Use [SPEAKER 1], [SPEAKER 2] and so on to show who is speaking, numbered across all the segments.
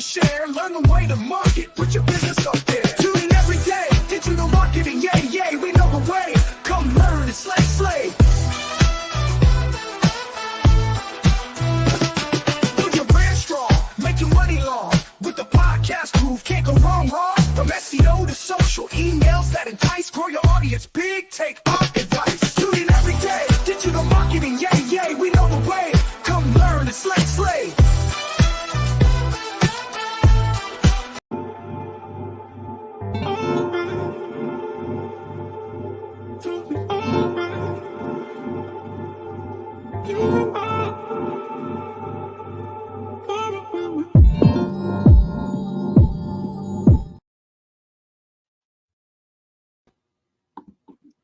[SPEAKER 1] to share. Learn the way to market. Put your business up there. Tune in every day. Digital marketing, yay, yay. We know the way. Come learn and slay. Build your brand strong. Make your money long. With the podcast groove, can't go wrong. From SEO to social, emails that entice. Grow your audience big. Take our advice. Tune in every day. Digital marketing, yay, yay. We know the way. Come learn and slay.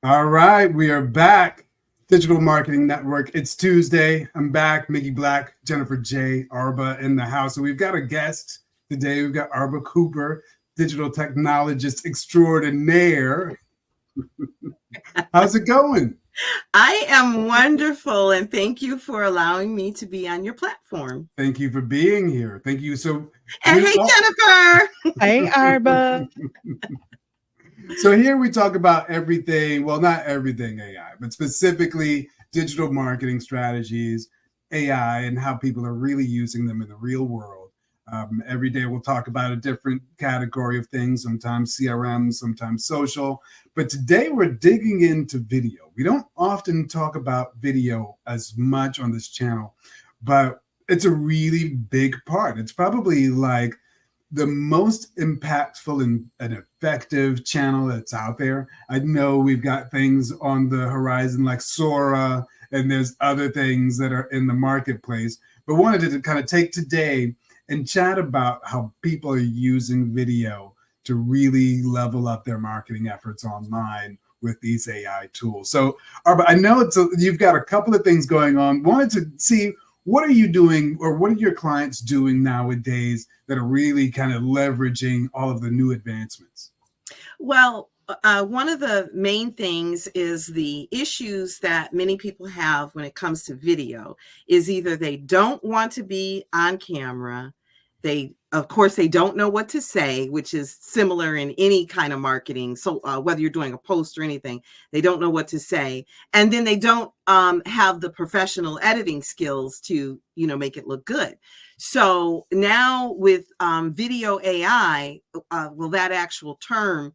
[SPEAKER 2] All right, we are back. Digital Marketing Network. It's Tuesday. I'm back. Mickey Black, Jennifer J. Arba in the house. So we've got a guest today. We've got Arba Cooper, digital technologist extraordinaire. How's it going?
[SPEAKER 3] I am wonderful, and thank you for allowing me to be on your platform.
[SPEAKER 2] Thank you for being here. Thank you. So,
[SPEAKER 3] and hey, Jennifer.
[SPEAKER 4] Hey, Arba.
[SPEAKER 2] So here we talk about everything, well, not everything AI, but specifically digital marketing strategies, AI, and how people are really using them in the real world. Every day we'll talk about a different category of things, sometimes CRM, sometimes social. But today we're digging into video. We don't often talk about video as much on this channel, but it's a really big part. It's probably like the most impactful and effective channel that's out there. I know we've got things on the horizon like Sora, and there's other things that are in the marketplace, but wanted to kind of take today and chat about how people are using video to really level up their marketing efforts online with these AI tools. So, Arba, I know you've got a couple of things going on. Wanted to see, what are you doing, or what are your clients doing nowadays that are really kind of leveraging all of the new advancements?
[SPEAKER 3] Well, one of the main things is the issues that many people have when it comes to video is either they don't want to be on camera. Of course, they don't know what to say, which is similar in any kind of marketing. So whether you're doing a post or anything, they don't know what to say. And then they don't have the professional editing skills to, make it look good. So now with video AI, that actual term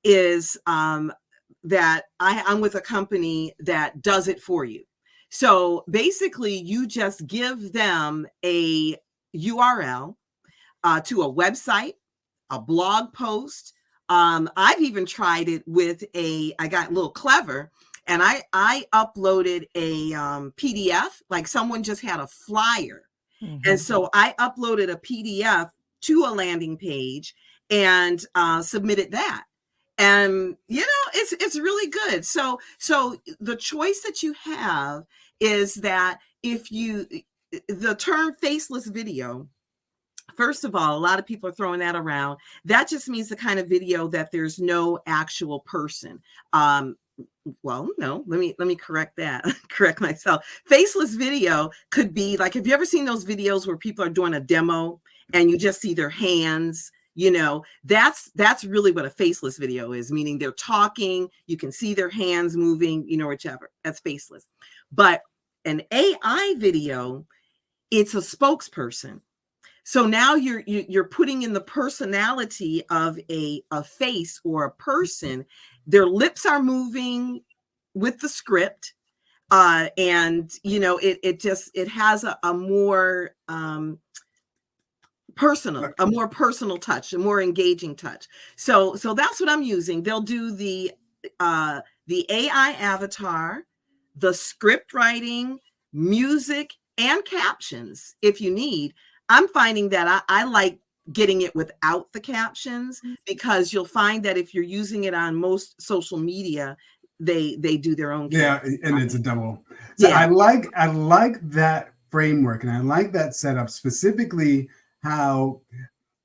[SPEAKER 3] is that I'm with a company that does it for you. So basically, you just give them a URL to a website, a blog post. I've even tried it with I got a little clever, and I uploaded a PDF, like someone just had a flyer. Mm-hmm. And so I uploaded a PDF to a landing page and submitted that. And, it's really good. So the choice that you have is that the term faceless video, first of all, a lot of people are throwing that around. That just means the kind of video that there's no actual person. Well, no, let me correct that. Correct myself. Faceless video could be like, have you ever seen those videos where people are doing a demo and you just see their hands? That's really what a faceless video is, meaning they're talking, you can see their hands moving, whichever. That's faceless. But an AI video, it's a spokesperson. So now you're putting in the personality of a face or a person. Their lips are moving with the script, and it has a more personal touch, a more engaging touch. So that's what I'm using. They'll do the AI avatar, the script writing, music, and captions if you need. I'm finding that I like getting it without the captions, because you'll find that if you're using it on most social media, they do their own.
[SPEAKER 2] Yeah, and it's a double. So yeah. I like that framework, and I like that setup, specifically how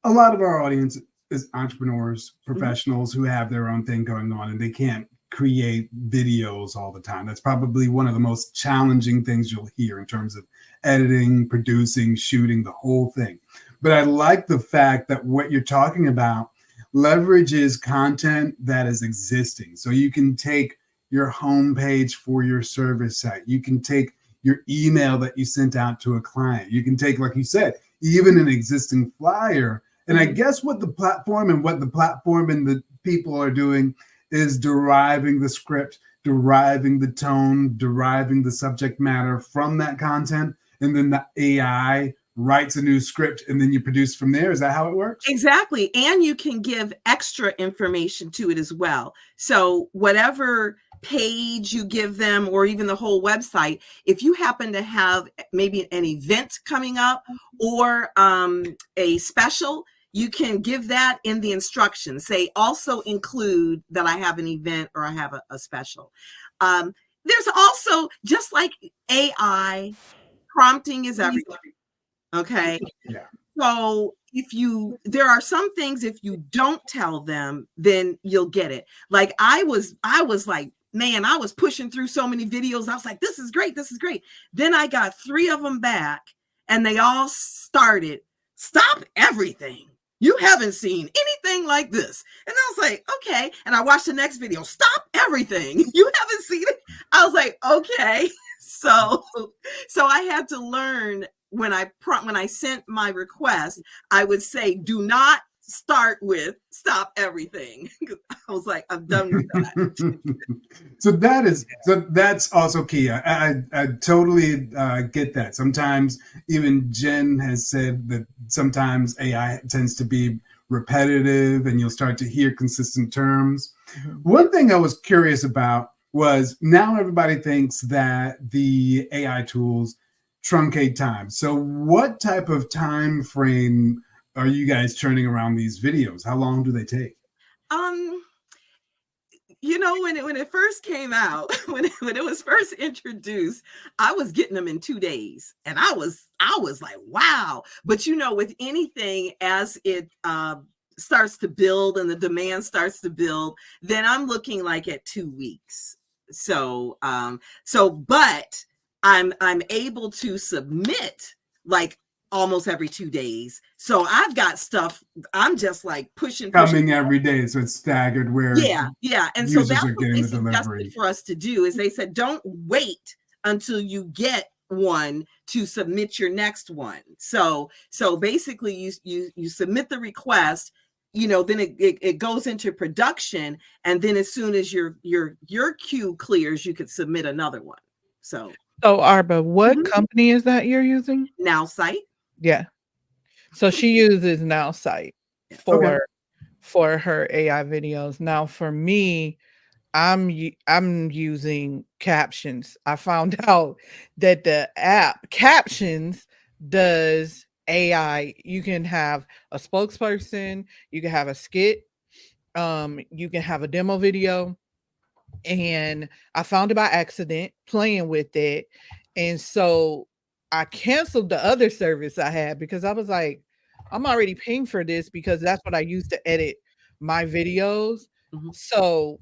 [SPEAKER 2] a lot of our audience is entrepreneurs, professionals who have their own thing going on, and they can't create videos all the time. That's probably one of the most challenging things you'll hear in terms of editing, producing, shooting, the whole thing. But I like the fact that what you're talking about leverages content that is existing. So you can take your homepage for your service site. You can take your email that you sent out to a client. You can take, like you said, even an existing flyer. And I guess what the platform and the people are doing is deriving the script, deriving the tone, deriving the subject matter from that content. And then the AI writes a new script and then you produce from there. Is that how it works?
[SPEAKER 3] Exactly. And you can give extra information to it as well. So whatever page you give them, or even the whole website, if you happen to have maybe an event coming up or a special, you can give that in the instructions. Say also include that I have an event or I have a special. There's also, just like AI, prompting is everything. Okay.
[SPEAKER 2] Yeah.
[SPEAKER 3] So there are some things, if you don't tell them, then you'll get it. Like I was like, man, I was pushing through so many videos. I was like, this is great. This is great. Then I got 3 of them back and they all started, stop everything. You haven't seen anything like this. And I was like, okay. And I watched the next video, stop everything. You haven't seen it. I was like, okay. So I had to learn when I sent my request, I would say, do not start with stop everything. I was like, I'm done with that.
[SPEAKER 2] So that's also key. I totally get that. Sometimes even Jen has said that sometimes AI tends to be repetitive and you'll start to hear consistent terms. One thing I was curious about was, now everybody thinks that the AI tools truncate time. So what type of time frame are you guys turning around these videos? How long do they take?
[SPEAKER 3] When it first came out, when it was first introduced, I was getting them in 2 days, and I was like, wow. But with anything, as it starts to build and the demand starts to build, then I'm looking like at 2 weeks. But I'm able to submit like almost every 2 days. So I've got stuff, I'm just like pushing
[SPEAKER 2] coming every day. So it's staggered where
[SPEAKER 3] yeah. And so that's what they suggested for us to do, is they said, don't wait until you get one to submit your next one. So basically you submit the request, then it goes into production, and then as soon as your queue clears, you could submit another one. So
[SPEAKER 4] Arba, what company is that you're using?
[SPEAKER 3] NowSite.
[SPEAKER 4] Yeah. So she uses NowSite for her AI videos. Now for me, I'm using Captions. I found out that the app Captions does AI. You can have a spokesperson, you can have a skit, you can have a demo video. And I found it by accident playing with it. And so I canceled the other service I had, because I was like, I'm already paying for this, because that's what I use to edit my videos. So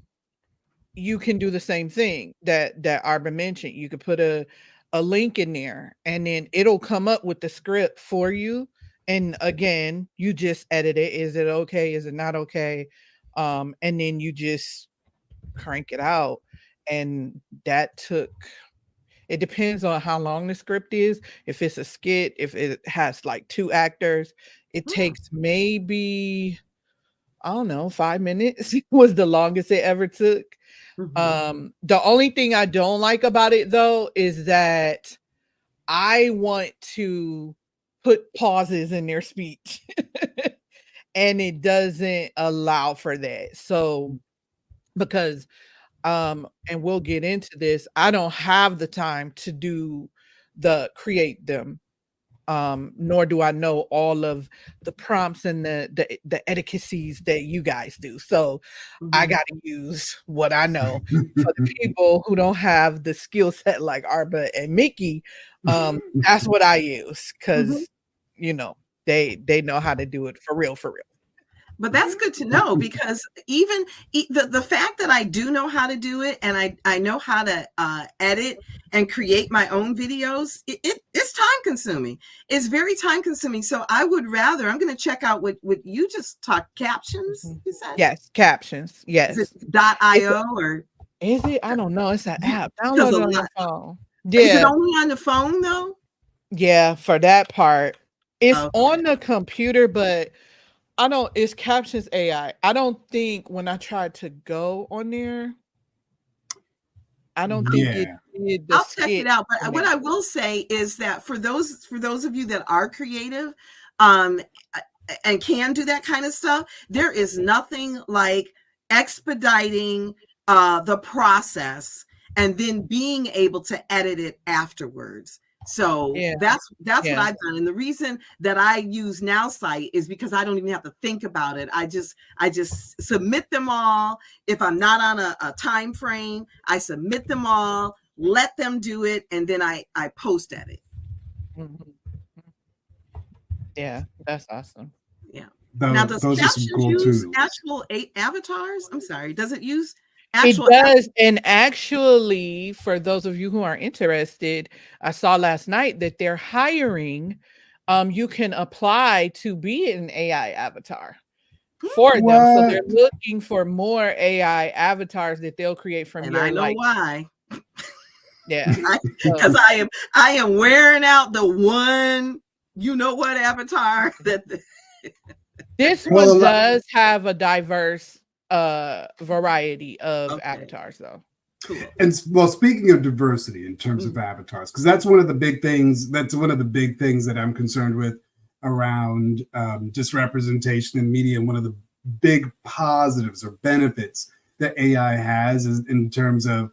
[SPEAKER 4] you can do the same thing that Arba mentioned. You could put a link in there, and then it'll come up with the script for you. And again, you just edit it. Is it okay? Is it not okay? And then you just crank it out. And that it depends on how long the script is. If it's a skit, if it has like 2 actors, it takes maybe, I don't know, 5 minutes was the longest it ever took. The only thing I don't like about it though is that I want to put pauses in their speech and it doesn't allow for that. So because and we'll get into this, I don't have the time to create them, nor do I know all of the prompts and the etiquettes that you guys do. So I got to use what I know. For the people who don't have the skill set like Arba and Mickey, that's what I use, because they know how to do it for real.
[SPEAKER 3] But that's good to know, because even the fact that I do know how to do it, and I know how to edit and create my own videos, it's time consuming. It's very time consuming. So I would rather, I'm going to check out what you just talked, captions, you said?
[SPEAKER 4] Yes, captions. Yes.
[SPEAKER 3] Is it .io or?
[SPEAKER 4] Is it? I don't know. It's an app.
[SPEAKER 3] Because
[SPEAKER 4] Download it on your phone.
[SPEAKER 3] Is it
[SPEAKER 4] Yeah.
[SPEAKER 3] only on the phone though?
[SPEAKER 4] Yeah, for that part. It's
[SPEAKER 3] Okay.
[SPEAKER 4] on the computer, but it's Captions AI. I don't think when I tried to go on there, I don't think it did the
[SPEAKER 3] I'll check
[SPEAKER 4] skit
[SPEAKER 3] it out. But
[SPEAKER 4] in
[SPEAKER 3] what
[SPEAKER 4] there.
[SPEAKER 3] I will say is that for those of you that are creative, and can do that kind of stuff, there is nothing like expediting the process and then being able to edit it afterwards. So
[SPEAKER 4] Yeah.
[SPEAKER 3] that's what
[SPEAKER 4] Yeah.
[SPEAKER 3] I've done. And the reason that I use NowSite is because I don't even have to think about it. I just submit them all. If I'm not on a time frame, I submit them all, let them do it, and then I post edit.
[SPEAKER 4] Mhm. Yeah, that's awesome.
[SPEAKER 3] Yeah.
[SPEAKER 2] Those,
[SPEAKER 3] Now, does
[SPEAKER 2] those are some
[SPEAKER 3] Captions
[SPEAKER 2] cool
[SPEAKER 3] use
[SPEAKER 2] tools.
[SPEAKER 3] actual avatars? I'm sorry. Does it use
[SPEAKER 4] It
[SPEAKER 3] actual?
[SPEAKER 4] does. And actually, for those of you who are interested, I saw last night that they're hiring. You can apply to be an AI avatar for them. So they're
[SPEAKER 2] What?
[SPEAKER 4] looking for more AI avatars that they'll create from
[SPEAKER 3] And
[SPEAKER 4] your
[SPEAKER 3] I know
[SPEAKER 4] like.
[SPEAKER 3] why.
[SPEAKER 4] Yeah.
[SPEAKER 3] Because I am wearing out the one, you know what, avatar that
[SPEAKER 4] This
[SPEAKER 2] Well,
[SPEAKER 4] one does have a diverse variety of
[SPEAKER 3] Okay.
[SPEAKER 4] avatars though.
[SPEAKER 3] cool.
[SPEAKER 2] And well, speaking of diversity in terms of avatars, because that's one of the big things. That's one of the big things that I'm concerned with around just representation in media. And one of the big positives or benefits that AI has is in terms of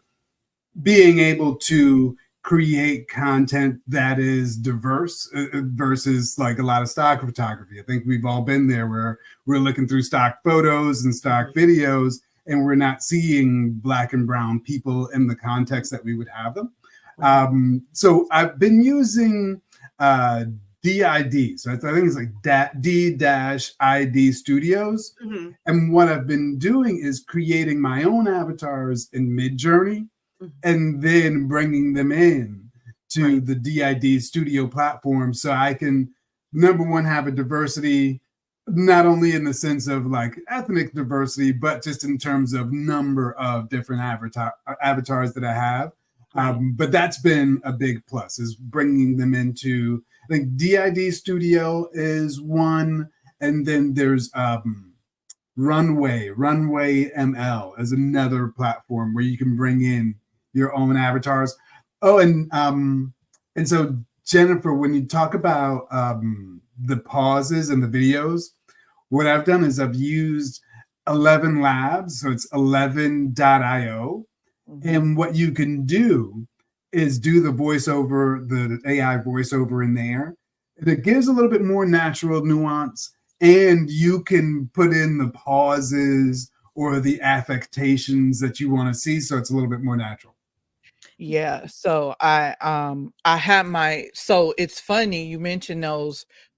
[SPEAKER 2] being able to create content that is diverse versus like a lot of stock photography. I think we've all been there where we're looking through stock photos and stock videos and we're not seeing Black and brown people in the context that we would have them. So I've been using DID. So I think it's like D-ID Studios.
[SPEAKER 3] Mm-hmm.
[SPEAKER 2] And what I've been doing is creating my own avatars in Midjourney and then bringing them in to the DID Studio platform so I can, number one, have a diversity, not only in the sense of like ethnic diversity, but just in terms of number of different avatars that I have. But that's been a big plus, is bringing them into, I think DID Studio is one, and then there's Runway ML is another platform where you can bring in your own avatars. Oh, and so Jennifer, when you talk about the pauses and the videos, what I've done is I've used 11 Labs, so it's 11.io. And what you can do is do the voiceover, the AI voiceover in there. And it gives a little bit more natural nuance, and you can put in the pauses or the affectations that you want to see, so it's a little bit more natural.
[SPEAKER 4] Yeah, so I had so it's funny you mentioned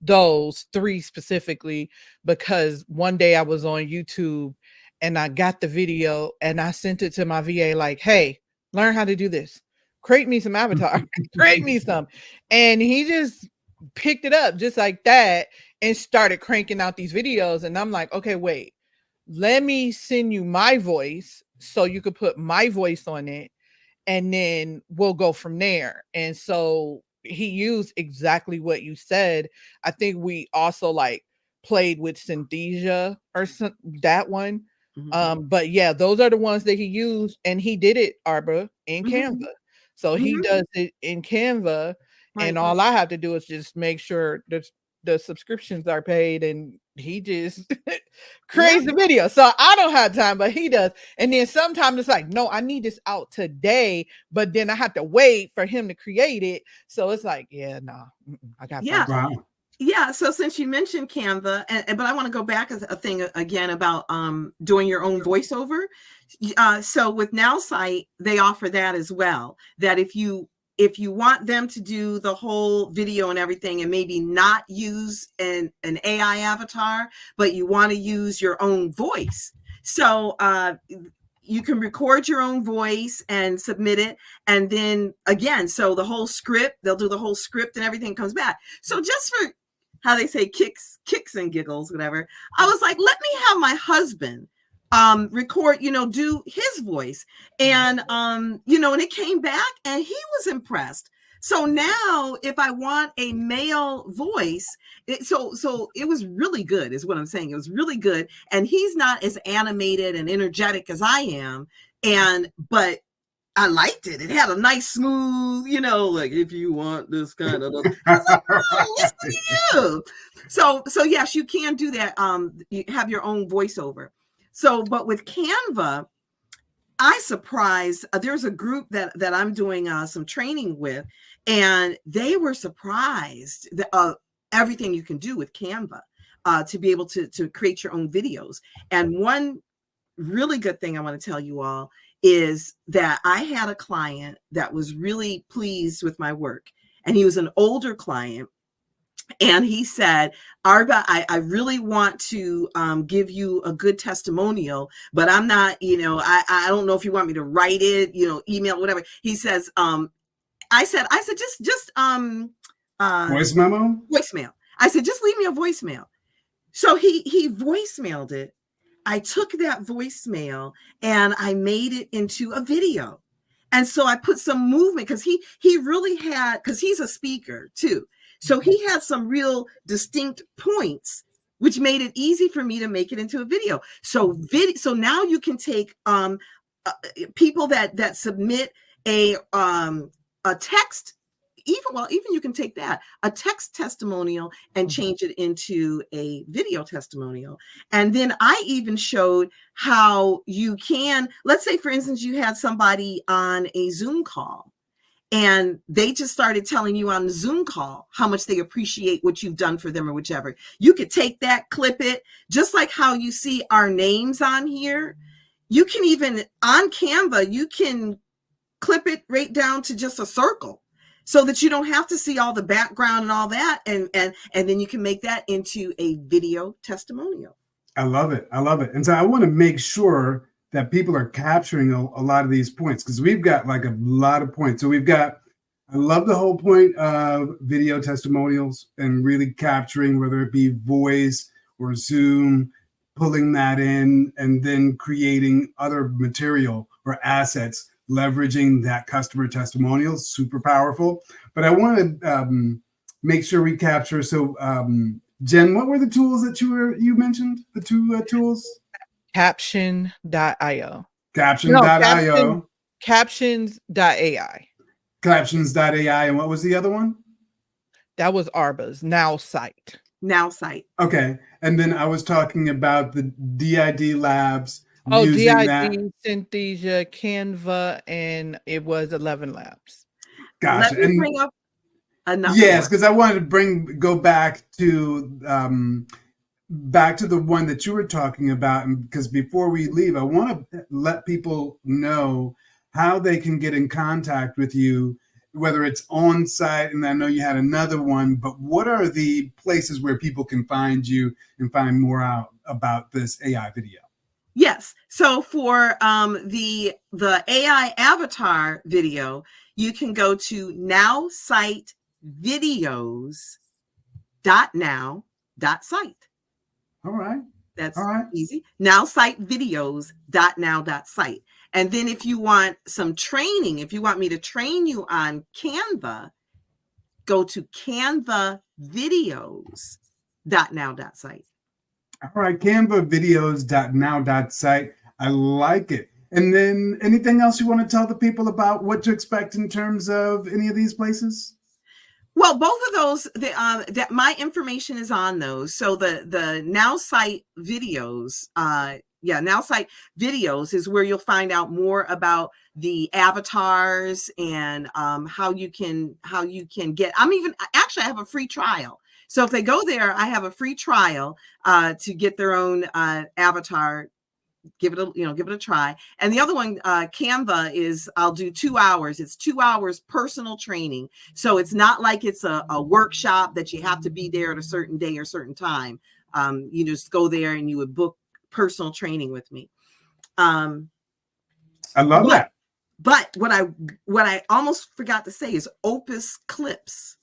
[SPEAKER 4] those three specifically, because one day I was on YouTube and I got the video and I sent it to my VA like, hey, learn how to do this. Create me some avatar, create me some. And he just picked it up just like that and started cranking out these videos. And I'm like, okay, wait, let me send you my voice so you could put my voice on it. And then we'll go from there. And so he used exactly what you said. I think we also like played with Synthesia or that one. But yeah, those are the ones that he used, and he did it, Arbor, in Canva. So he does it in Canva, and all I have to do is just make sure the subscriptions are paid, and he just creates the video. So I don't have time, but he does. And then sometimes it's like, no, I need this out today, but then I have to wait for him to create it. So it's like, yeah, no, I got time.
[SPEAKER 2] Wow.
[SPEAKER 3] Yeah. So since you mentioned Canva, but I want to go back a thing again about doing your own voiceover. So with NowSite, they offer that as well. That if you if you want them to do the whole video and everything and maybe not use an AI avatar, but you want to use your own voice. So you can record your own voice and submit it. And then again, so the whole script, they'll do the whole script and everything comes back. So just for how they say kicks and giggles, whatever, I was like, let me have my husband record, do his voice. And, and it came back and he was impressed. So now if I want a male voice, so it was really good is what I'm saying. It was really good. And he's not as animated and energetic as I am. But I liked it. It had a nice smooth, like if you want this kind of, I was like, oh, listen to you. So yes, you can do that. You have your own voiceover. So, but with Canva, I surprised, there's a group that I'm doing some training with, and they were surprised that everything you can do with Canva to be able to create your own videos. And one really good thing I want to tell you all is that I had a client that was really pleased with my work, and he was an older client. And he said, Arba, I really want to give you a good testimonial, but I'm not, I don't know if you want me to write it, email, whatever. He says, I said, just
[SPEAKER 2] voice memo?
[SPEAKER 3] Voicemail. I said, just leave me a voicemail. So he voicemailed it. I took that voicemail and I made it into a video. And so I put some movement because he really had, because he's a speaker too. So he had some real distinct points, which made it easy for me to make it into a video. So now you can take people that submit a text, even you can take that, a text testimonial, and change it into a video testimonial. And then I even showed how you can, let's say for instance, you had somebody on a Zoom call, and they just started telling you on the Zoom call how much they appreciate what you've done for them or whichever. You could take that, clip it, just like how you see our names on here. You can even, on Canva, you can clip it right down to just a circle so that you don't have to see all the background and all that. And then you can make that into a video testimonial.
[SPEAKER 2] I love it. I love it. And so I want to make sure that people are capturing a lot of these points, because we've got like a lot of points. So we've got, I love the whole point of video testimonials and really capturing, whether it be voice or Zoom, pulling that in and then creating other material or assets, leveraging that customer testimonial, super powerful. But I want to make sure we capture. So Jen, what were the tools that you mentioned? The two tools?
[SPEAKER 4] Caption.io.
[SPEAKER 2] Caption.io.
[SPEAKER 4] Captions.ai.
[SPEAKER 2] Captions.ai. And what was the other one?
[SPEAKER 4] That was Arba's Now Site.
[SPEAKER 3] Now Site.
[SPEAKER 2] Okay. And then I was talking about the DID Labs.
[SPEAKER 4] Oh, DID, Synthesia, Canva, and it was 11 Labs.
[SPEAKER 2] Gotcha.
[SPEAKER 3] Let me bring up another
[SPEAKER 2] yes, because I wanted to go back to the one that you were talking about, and because before we leave, I want to let people know how they can get in contact with you, whether it's on site, and I know you had another one, but what are the places where people can find you and find more out about this AI video?
[SPEAKER 3] Yes. So for the AI avatar video, you can go to nowsitevideos.now.site.
[SPEAKER 2] All right.
[SPEAKER 3] That's
[SPEAKER 2] all right.
[SPEAKER 3] Easy. Nowsitevideos.now.site. And then if you want some training, if you want me to train you on Canva, go to canvavideos.now.site.
[SPEAKER 2] All right, canvavideos.now.site. I like it. And then anything else you want to tell the people about what to expect in terms of any of these places?
[SPEAKER 3] Well, both of those, that my information is on those. So the Now Site videos, Now Site videos is where you'll find out more about the avatars and how you can get. I have a free trial. So if they go there, I have a free trial to get their own avatar give it a try. And the other one, Canva, is I'll do 2 hours. It's 2 hours personal training. So it's not like it's a workshop that you have to be there at a certain day or certain time. You just go there and you would book personal training with me.
[SPEAKER 2] I love that.
[SPEAKER 3] But what I almost forgot to say is Opus Clips.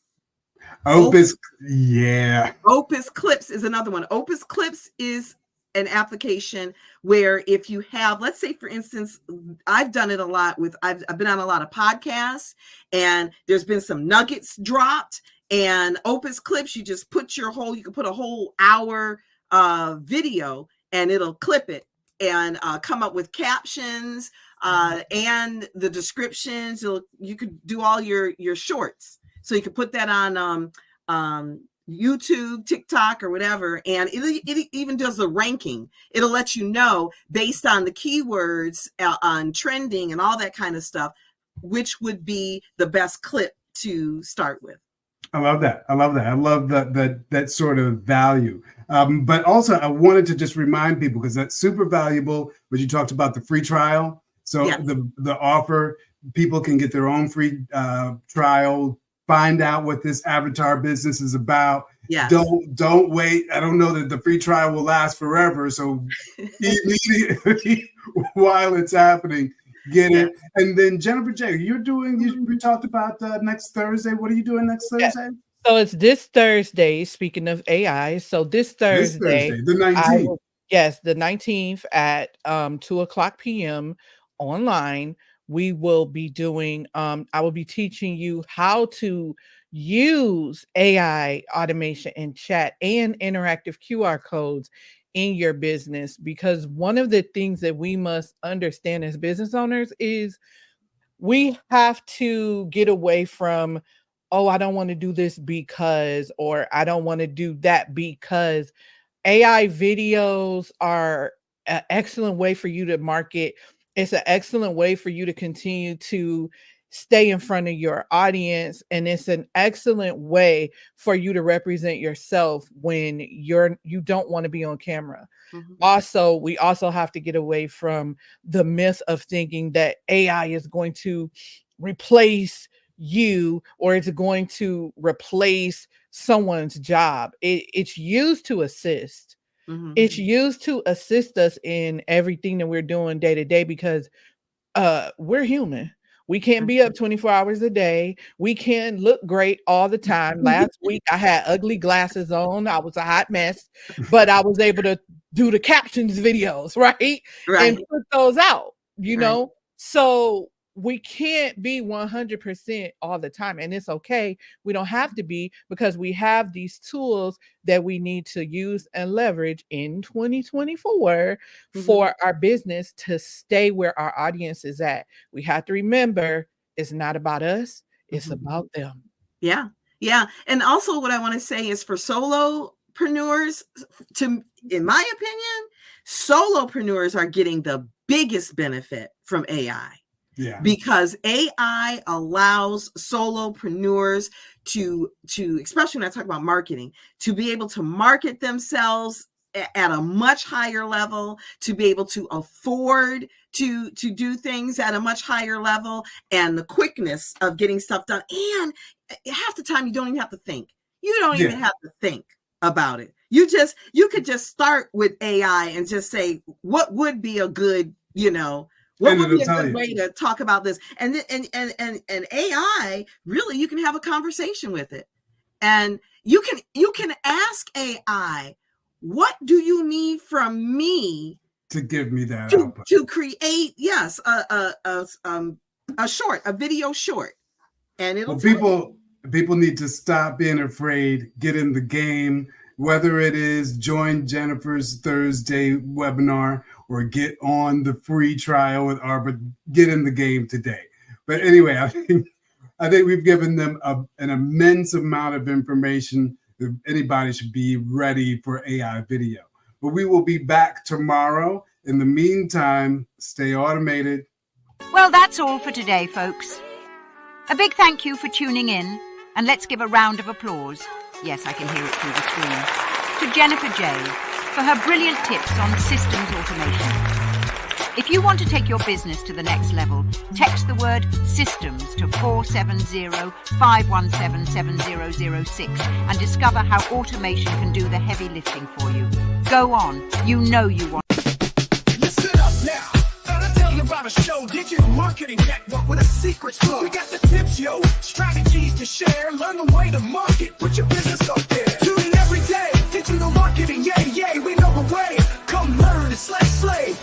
[SPEAKER 2] Opus, yeah.
[SPEAKER 3] Opus Clips is another one. Opus Clips is an application where if you have, let's say, for instance, I've done it a lot with, I've been on a lot of podcasts, and there's been some nuggets dropped, and Opus Clips, you just put you can put a whole hour video and it'll clip it and come up with captions and the descriptions. You could do all your shorts. So you could put that on YouTube, TikTok, or whatever, and it even does the ranking. It'll let you know based on the keywords on trending and all that kind of stuff, which would be the best clip to start with.
[SPEAKER 2] I love that. I love that sort of value. But also, I wanted to just remind people, because that's super valuable, but you talked about the free trial. So
[SPEAKER 3] yes.
[SPEAKER 2] the offer, people can get their own free trial, find out what this avatar business is about.
[SPEAKER 3] Yes.
[SPEAKER 2] Don't wait. I don't know that the free trial will last forever. So immediately while it's happening, get it. And then Jennifer J, we talked about next Thursday. What are you doing next Thursday?
[SPEAKER 4] So it's this Thursday, speaking of AI. So this Thursday,
[SPEAKER 2] the 19th.
[SPEAKER 4] Yes, the 19th at 2:00 p.m. online. We will be doing, I will be teaching you how to use AI automation and chat and interactive QR codes in your business, because one of the things that we must understand as business owners is we have to get away from, oh, I don't want to do this because, or I don't want to do that because. AI videos are an excellent way for you to market. It's an excellent way for you to continue to stay in front of your audience. And it's an excellent way for you to represent yourself when you don't want to be on camera. Mm-hmm. Also, we also have to get away from the myth of thinking that AI is going to replace you, or it's going to replace someone's job. It's used to assist. Mm-hmm. It's used to assist us in everything that we're doing day to day, because we're human. We can't be up 24 hours a day. We can't look great all the time. Last week, I had ugly glasses on. I was a hot mess, but I was able to do the captions videos, right? And put those out, you know? So we can't be 100% all the time, and it's okay. We don't have to be, because we have these tools that we need to use and leverage in 2024 for our business to stay where our audience is at. We have to remember, it's not about us, it's about them.
[SPEAKER 3] Yeah. Yeah. And also what I want to say is, for solopreneurs, in my opinion, solopreneurs are getting the biggest benefit from AI.
[SPEAKER 2] Yeah.
[SPEAKER 3] Because AI allows solopreneurs to, especially when I talk about marketing, to be able to market themselves at a much higher level, to be able to afford to do things at a much higher level, and the quickness of getting stuff done. And half the time you don't even have to think. You don't even have to think about it. You could just start with AI and just say, what would be a good, what would be a good way to talk about this? And AI, really, you can have a conversation with it. And you can ask AI, what do you need from me
[SPEAKER 2] to give me that
[SPEAKER 3] to create, yes, a video short. And it'll
[SPEAKER 2] people need to stop being afraid, get in the game, whether it is join Jennifer's Thursday webinar or get on the free trial with Arbor, get in the game today. But anyway, I think we've given them an immense amount of information that anybody should be ready for AI video. But we will be back tomorrow. In the meantime, stay automated.
[SPEAKER 5] Well, that's all for today, folks. A big thank you for tuning in, and let's give a round of applause. Yes, I can hear it through the screen. To Jennifer J for her brilliant tips on systems automation. If you want to take your business to the next level, text the word systems to 470-517-7006 and discover how automation can do the heavy lifting for you. Go on, you know you want.
[SPEAKER 1] Listen up now. Gotta tell you about a show, Digital Marketing Network with a secret book. We got the tips, yo, strategies to share. Learn the way to market, put your business up there. Tune in every day, Digital Marketing, yay, yay, we know the way. Come learn, it's like slave.